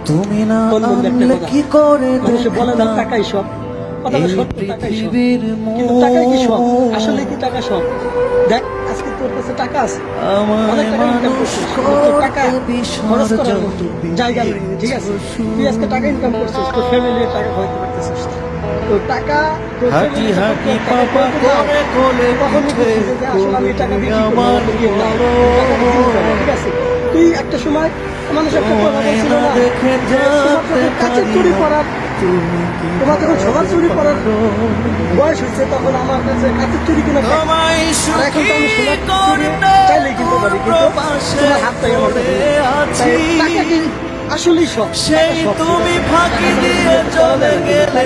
তুমি না আনলে কি করে বলে না টাকাই সব, কথাটা সত্য, টাকাই সব। কিন্তু টাকা কি সব? আসলে কি টাকা সব? দেখ, আজকে তোর কাছে টাকা আছে, অনেক টাকা ইনকাম করছিস, কিন্তু তোর টাকা খরচ করার মতো জায়গা নেই, ঠিক আছে? তুই আজকে টাকা ইনকাম করছিস, তোর ফ্যামিলির টাকা খাওয়াতে পারতেছিস না। তোর টাকা হাঁটি হাঁটি পাপা করে কোলে পিঠে আমি টাকা দিয়ে আমার ঠিক আছে? তুই একটা সময় মানুষ একটা কথা বলছিল না, দেখে যেতে কাছে চুরি করার, তোমার যখন সবার চুরি করার বয়স হয়েছে, তখন আমার কাছে কাছে চুরি কিনা, এখন তো আমি সোনার চুরি চাইলেই কিনতে পারি, কিন্তু তোমার হাত তাই আমার কাছে নেই। টাকা কি আসলেই সব? সেই তুমি ফাঁকি দিয়ে চলে গেলে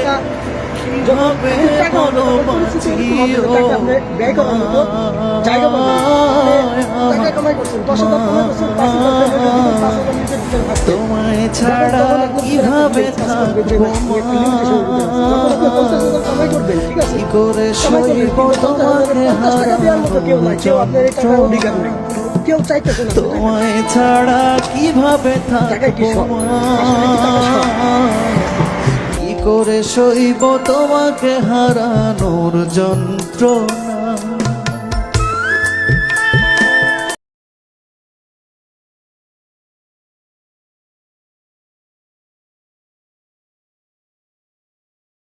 তোমায় ছাড়া কিভাবে থাকবো কি করে সইব তোমাকে কেউ চাইতেছে না, তোমায় ছাড়া কিভাবে থাকবো কি করে সইব তোমাকে হারানোর যন্ত্রণা।